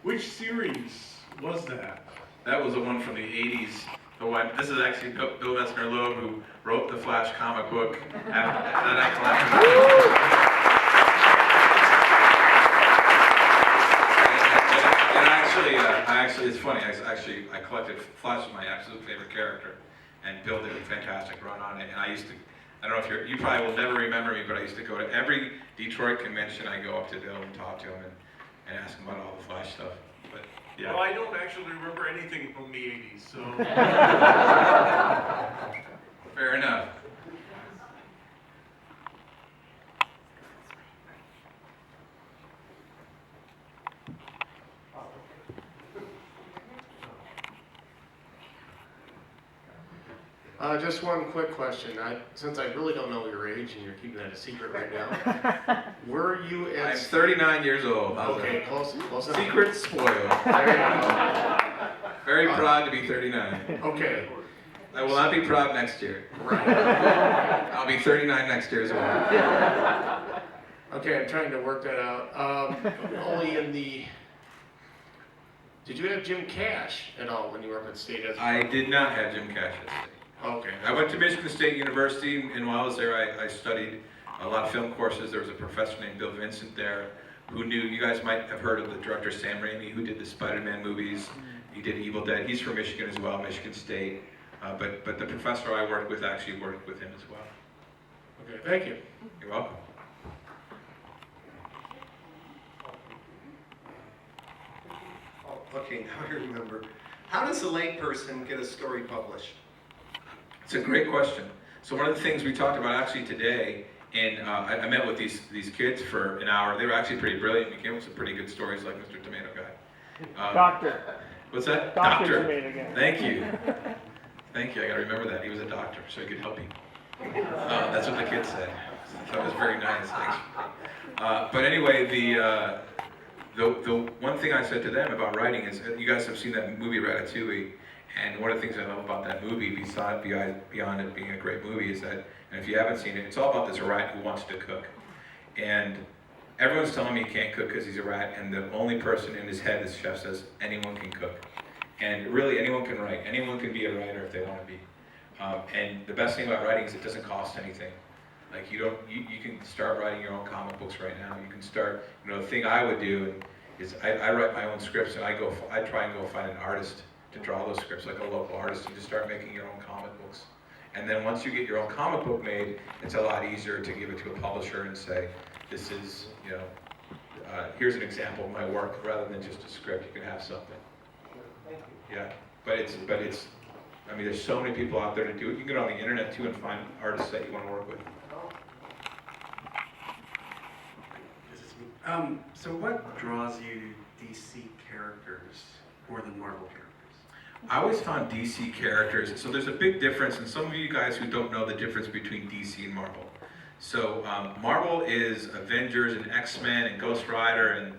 Which series was that? That was the one from the 80s. The one, this is actually Bill Messner-Loeb, who wrote the Flash comic book that I collected. Actually, it's funny. I collected Flash, was my absolute favorite character, and Bill did a fantastic run on it. And I don't know if you probably will never remember me, but I used to go to every Detroit convention. I go up to Bill and talk to him and ask him about all the Flash stuff. But yeah. Well, I don't actually remember anything from the 80s, so. Fair enough. Just one quick question. Since I really don't know your age and you're keeping that a secret right now, were you at... I'm 39 years old. Okay, close enough. Secret spoiled. There you go. Very proud to be 39. Okay. I will not be proud next year. Right. I'll be 39 next year as well. Okay, I'm trying to work that out. Only in the... Did you have Jim Cash at all when you were up at State? I did not have Jim Cash at State. Okay. I went to Michigan State University, and while I was there, I studied a lot of film courses. There was a professor named Bill Vincent there who knew, you guys might have heard of the director Sam Raimi, who did the Spider-Man movies. He did Evil Dead. He's from Michigan as well, Michigan State. But the professor I worked with actually worked with him as well. Okay, thank you. You're welcome. Okay, now I remember. How does a layperson get a story published? It's a great question. So one of the things we talked about actually today, and I met with these kids for an hour. They were actually pretty brilliant. We came up with some pretty good stories, like Mr. Tomato Guy. Doctor. What's that? Doctor Tomato Guy. Thank you. Thank you. I got to remember that. He was a doctor, so he could help you. That's what the kids said. That was very nice. Thanks. But anyway, the one thing I said to them about writing is, you guys have seen that movie Ratatouille. And one of the things I love about that movie, beyond it being a great movie, is that, and if you haven't seen it, it's all about this rat who wants to cook. And everyone's telling me he can't cook because he's a rat, and the only person in his head, this chef says, anyone can cook. And really, anyone can write. Anyone can be a writer if they want to be. And the best thing about writing is it doesn't cost anything. Like you can start writing your own comic books right now. You can start, the thing I would do is I write my own scripts, and I try and go find an artist to draw those scripts, like a local artist, and just start making your own comic books. And then once you get your own comic book made, it's a lot easier to give it to a publisher and say, this is, here's an example of my work, rather than just a script. You can have something. Yeah, but it's. I mean, there's so many people out there to do it. You can get on the internet too and find artists that you want to work with. So what draws you to DC characters more than Marvel characters? I always found DC characters, so there's a big difference, and some of you guys who don't know the difference between DC and Marvel. So Marvel is Avengers and X-Men and Ghost Rider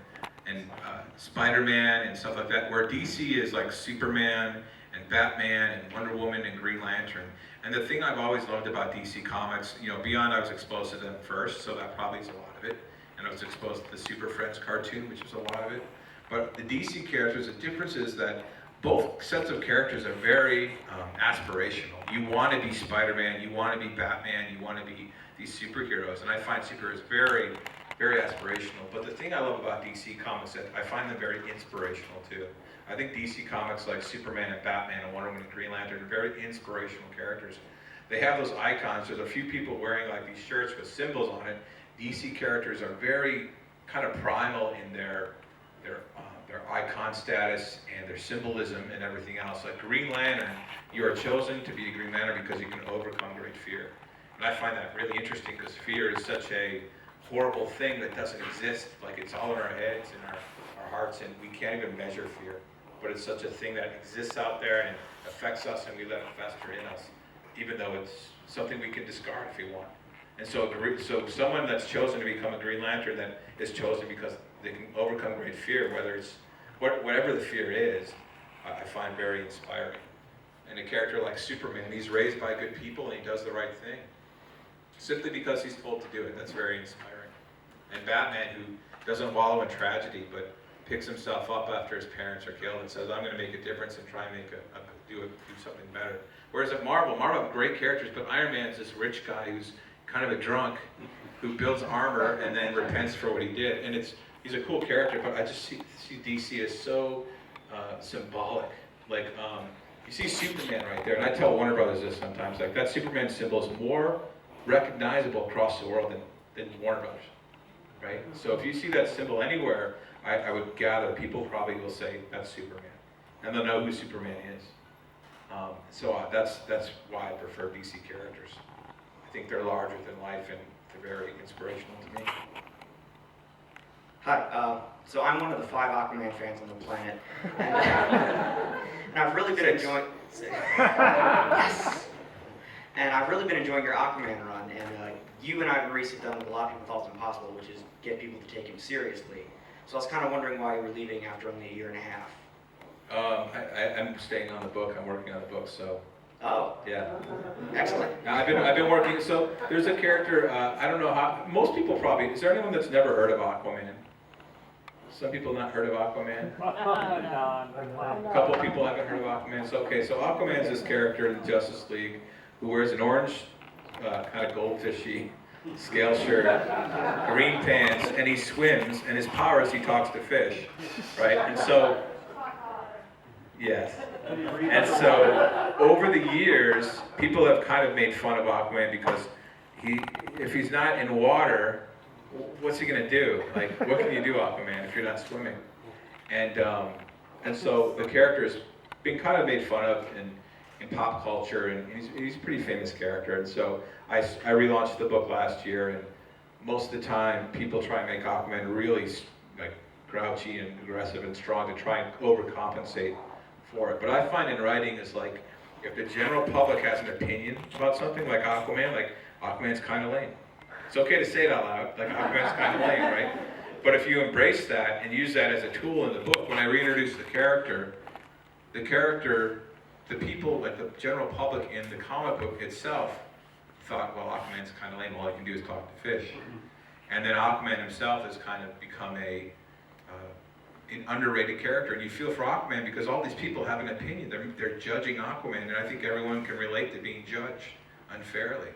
and Spider-Man and stuff like that, where DC is like Superman and Batman and Wonder Woman and Green Lantern. And the thing I've always loved about DC Comics, beyond I was exposed to them first, so that probably is a lot of it, and I was exposed to the Super Friends cartoon, which is a lot of it. But the DC characters, the difference is that both sets of characters are very aspirational. You want to be Spider-Man, you want to be Batman, you want to be these superheroes, and I find superheroes very, very aspirational. But the thing I love about DC Comics is that I find them very inspirational too. I think DC Comics like Superman and Batman and Wonder Woman and Green Lantern are very inspirational characters. They have those icons. There's a few people wearing like these shirts with symbols on it. DC characters are very kind of primal in their icon status and their symbolism and everything else. Like Green Lantern, you are chosen to be a Green Lantern because you can overcome great fear. And I find that really interesting because fear is such a horrible thing that doesn't exist. Like it's all in our heads and our hearts, and we can't even measure fear. But it's such a thing that exists out there and affects us, and we let it fester in us, even though it's something we can discard if we want. And so someone that's chosen to become a Green Lantern that is chosen because they can overcome great fear, whether it's whatever the fear is, I find very inspiring. And a character like Superman, he's raised by good people and he does the right thing, simply because he's told to do it. That's very inspiring. And Batman, who doesn't wallow in tragedy, but picks himself up after his parents are killed and says, I'm going to make a difference and try and do something better. Whereas at Marvel have great characters, but Iron Man's this rich guy who's kind of a drunk, who builds armor and then repents for what he did. And he's a cool character, but I just see DC as so symbolic. Like, you see Superman right there, and I tell Warner Brothers this sometimes, like that Superman symbol is more recognizable across the world than Warner Brothers, right? So if you see that symbol anywhere, I would gather people probably will say that's Superman, and they'll know who Superman is. That's why I prefer DC characters. I think they're larger than life and they're very inspirational to me. Hi, so I'm one of the 5 Aquaman fans on the planet, and I've really been enjoying. Yes. And I've really been enjoying your Aquaman run, and you and I have recently done what a lot of people thought was impossible, which is get people to take him seriously. So I was kind of wondering why you were leaving after only a year and a half. I'm staying on the book. I'm working on the book, so. Oh. Yeah. Excellent. I've been working. So there's a character. I don't know how. Most people probably. Is there anyone that's never heard of Aquaman? Some people not heard of Aquaman. A couple people haven't heard of Aquaman. So Aquaman's this character in the Justice League who wears an orange, kind of goldfishy scale shirt, green pants, and he swims. And his power is he talks to fish, right? And so. Yes. And so, over the years, people have kind of made fun of Aquaman because if he's not in water, what's he gonna do? Like, what can you do, Aquaman, if you're not swimming? And so the character has been kind of made fun of in pop culture, and he's a pretty famous character. And so I relaunched the book last year, and most of the time, people try and make Aquaman really like grouchy and aggressive and strong to try and overcompensate for it. But I find in writing is like, if the general public has an opinion about something like Aquaman's kind of lame. It's okay to say it out loud, like Aquaman's kind of lame, right? But if you embrace that and use that as a tool in the book, when I reintroduce the character, the people, like the general public in the comic book itself thought, well, Aquaman's kind of lame, all he can do is talk to fish. And then Aquaman himself has kind of become an underrated character, and you feel for Aquaman because all these people have an opinion. They're judging Aquaman, and I think everyone can relate to being judged unfairly.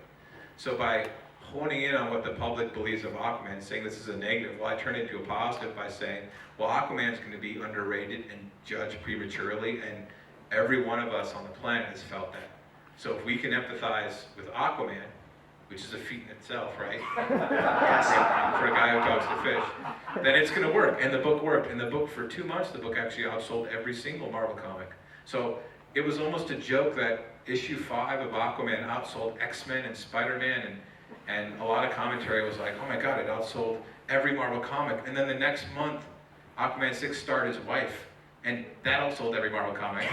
So by honing in on what the public believes of Aquaman, saying this is a negative, well, I turn it into a positive by saying, well, Aquaman's going to be underrated and judged prematurely, and every one of us on the planet has felt that. So if we can empathize with Aquaman, which is a feat in itself, right? For a guy who talks to fish, then it's going to work. And the book worked. And the book, for 2 months, the book actually outsold every single Marvel comic. So it was almost a joke that issue 5 of Aquaman outsold X-Men and Spider-Man, and a lot of commentary was like, oh my God, it outsold every Marvel comic. And then the next month, Aquaman 6 starred his wife, and that outsold every Marvel comic.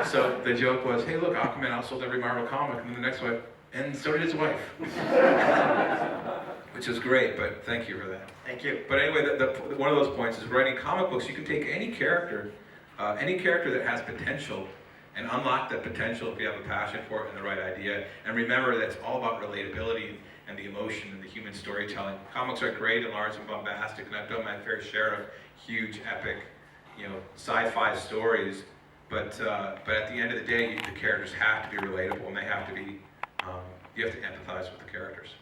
So the joke was, hey, look, Aquaman outsold every Marvel comic, and then the next one, and so did his wife. Which is great, but thank you for that. Thank you. But anyway, one of those points is writing comic books. You can take any character that has potential, and unlock that potential if you have a passion for it and the right idea. And remember that it's all about relatability and the emotion and the human storytelling. Comics are great and large and bombastic, and I've done my fair share of huge, epic, sci-fi stories. But at the end of the day, the characters have to be relatable, and they have to be. You have to empathize with the characters.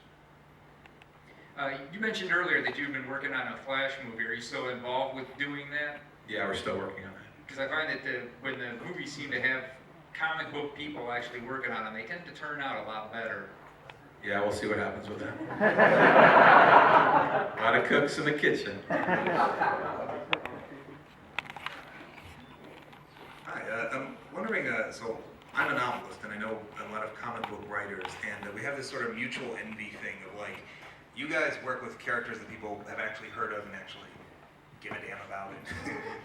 You mentioned earlier that you've been working on a Flash movie. Are you still involved with doing that? Yeah, we're still working on that. Because I find that when the movies seem to have comic book people actually working on them, they tend to turn out a lot better. Yeah, we'll see what happens with that. A lot of cooks in the kitchen. Hi, I'm wondering, so I'm a novelist, and I know a lot of comic book writers, and we have this sort of mutual envy thing of like, you guys work with characters that people have actually heard of and actually give a damn about it.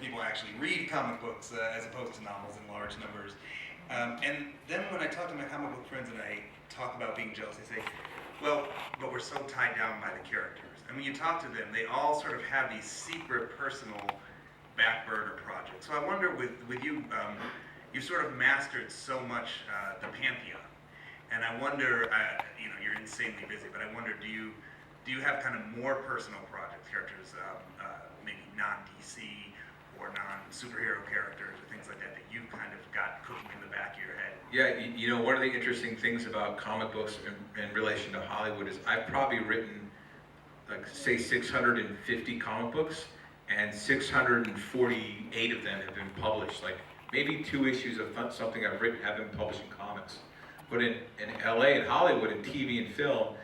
People actually read comic books as opposed to novels in large numbers. And then when I talk to my comic book friends and I talk about being jealous, they say, well, but we're so tied down by the characters. And when you talk to them, they all sort of have these secret, personal back burner projects. So I wonder with you, you sort of mastered so much the pantheon, and I wonder, you're insanely busy, but I wonder, do you have kind of more personal projects, characters, maybe non-DC, superhero characters or things like that that you've kind of got cooking in the back of your head? Yeah, you know, one of the interesting things about comic books in relation to Hollywood is I've probably written, like, say 650 comic books, and 648 of them have been published. Like, maybe 2 issues of something I've written have been published in comics. But in LA and Hollywood, in TV and film,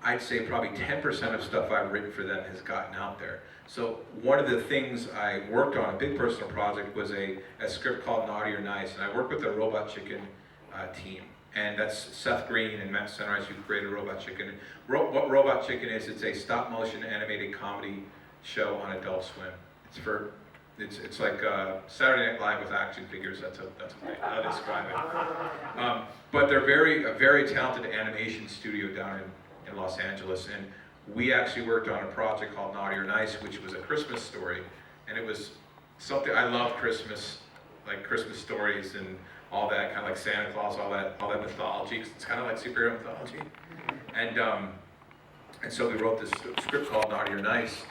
I'd say probably 10% of stuff I've written for them has gotten out there. So one of the things I worked on, a big personal project, was a script called Naughty or Nice, and I worked with the Robot Chicken team. And that's Seth Green and Matt Sunrise who created Robot Chicken. What Robot Chicken is, it's a stop-motion animated comedy show on Adult Swim. It's like Saturday Night Live with action figures. That's how they describe it. But they're a very talented animation studio down in Los Angeles, and we actually worked on a project called Naughty or Nice, which was a Christmas story, and it was something I love. Christmas, like Christmas stories and all that, kind of like Santa Claus, all that mythology. It's kind of like superhero mythology, and so we wrote this script called Naughty or Nice,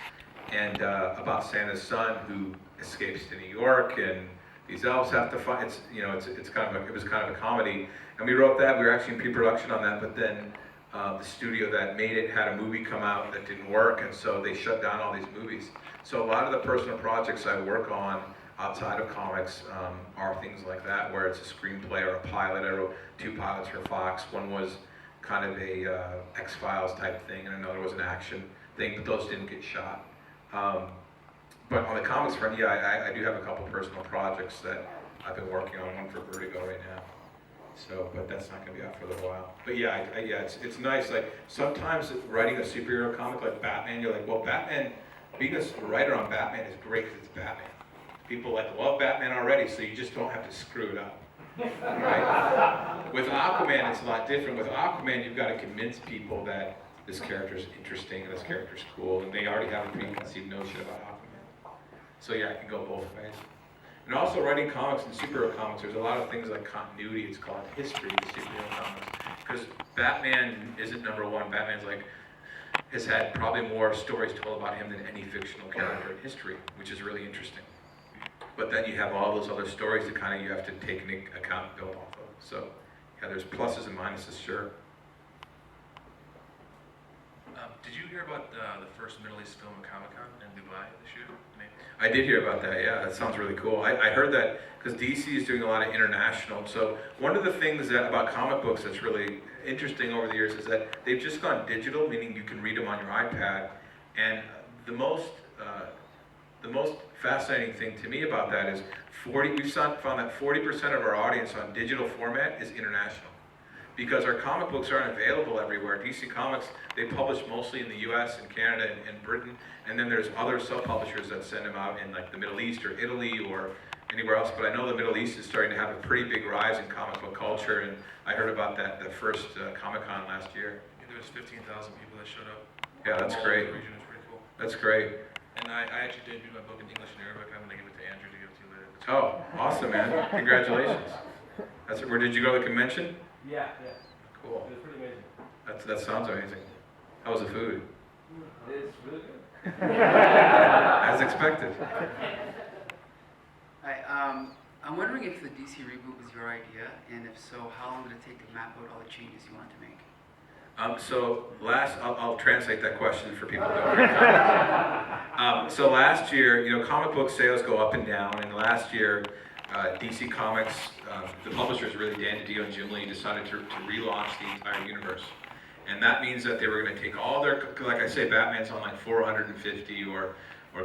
and about Santa's son who escapes to New York, and these elves have to fight. It was kind of a comedy, and we wrote that. We were actually in pre-production on that, but then the studio that made it had a movie come out that didn't work, and so they shut down all these movies. So a lot of the personal projects I work on outside of comics are things like that, where it's a screenplay or a pilot. I wrote 2 pilots for Fox. One was kind of a X-Files type thing, and another was an action thing, but those didn't get shot. But on the comics front, yeah, I do have a couple personal projects that I've been working on, one for Vertigo right now. So, but that's not going to be out for a little while. But yeah, it's nice. Like, sometimes writing a superhero comic like Batman, you're like, well, Batman, being a writer on Batman is great because it's Batman. People love Batman already, so you just don't have to screw it up. Right? With Aquaman, it's a lot different. With Aquaman, you've got to convince people that this character is interesting and this character is cool, and they already have a preconceived notion about Aquaman. So yeah, I can go both ways. And also writing comics and superhero comics, there's a lot of things like continuity. It's called history with superhero comics. Because Batman isn't #1. Batman's has had probably more stories told about him than any fictional character in history, which is really interesting. But then you have all those other stories that you have to take into account and build off of. So yeah, there's pluses and minuses, sure. Did you hear about the first Middle East Film Comic-Con in Dubai this year? I did hear about that, yeah, that sounds really cool. I heard that because DC is doing a lot of international. So one of the things about comic books that's really interesting over the years is that they've just gone digital, meaning you can read them on your iPad. And the most fascinating thing to me about that is we've found that 40% of our audience on digital format is international. Because our comic books aren't available everywhere. DC Comics, they publish mostly in the US and Canada and Britain, and then there's other sub-publishers that send them out in like the Middle East or Italy or anywhere else. But I know the Middle East is starting to have a pretty big rise in comic book culture, and I heard about that the first Comic-Con last year. Yeah, there was 15,000 people that showed up. Yeah, that's great. The region. It's pretty cool. That's great. And I actually did do my book in English and Arabic. I'm gonna give it to Andrew to give to you later. Oh, awesome, man. Congratulations. Where did you go to the convention? Yeah. Cool. It was pretty amazing. That sounds amazing. How was the food? It's really good. As expected. Hi, I'm wondering if the DC reboot was your idea, and if so, how long did it take to map out all the changes you wanted to make? I'll translate that question for people who don't know. So last year, comic book sales go up and down, and last year, DC Comics, the publishers really, Dan DiDio and Jim Lee, decided to relaunch the entire universe. And that means that they were going to take all their, like I say, Batman's on like 450 or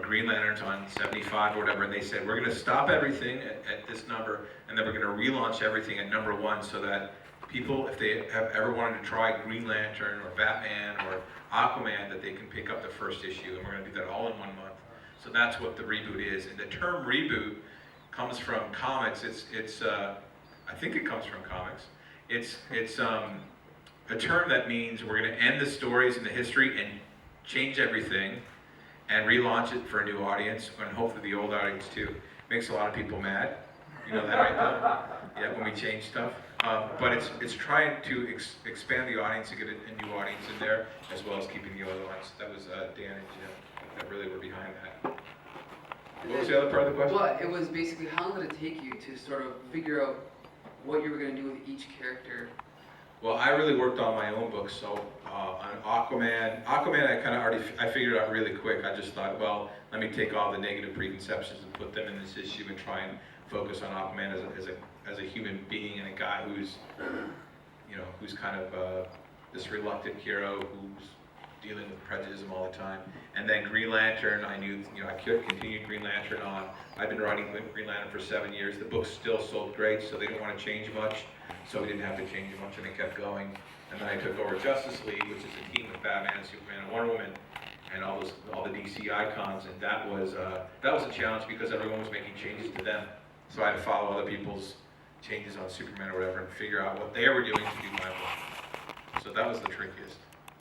Green Lantern's on 75 or whatever, and they said, we're going to stop everything at this number, and then we're going to relaunch everything at #1 so that people, if they have ever wanted to try Green Lantern or Batman or Aquaman, that they can pick up the first issue, and we're going to do that all in 1 month. So that's what the reboot is. And the term reboot comes from comics. I think it comes from comics. It's a term that means we're going to end the stories and the history and change everything and relaunch it for a new audience, and hopefully the old audience too. Makes a lot of people mad. You know that, right, though? Yeah, when we change stuff. But it's trying to expand the audience and get a new audience in there, as well as keeping the old audience. That was Dan and Jim that really were behind that. What was the other part of the question? Well, it was basically how long did it take you to sort of figure out what you were going to do with each character? Well, I really worked on my own books, so on Aquaman I kind of already, I figured out really quick. I just thought, well, let me take all the negative preconceptions and put them in this issue and try and focus on Aquaman as a human being and a guy who's, you know, who's kind of this reluctant hero who's dealing with prejudice all the time. And then Green Lantern, I knew, you know, I continued Green Lantern on. I've been writing Green Lantern for 7 years. The book still sold great, so they didn't want to change much. So we didn't have to change much, and it kept going. And then I took over Justice League, which is a team with Batman, Superman, and Wonder Woman, and all the DC icons. And that was a challenge because everyone was making changes to them. So I had to follow other people's changes on Superman or whatever and figure out what they were doing to do my book. So that was the trickiest.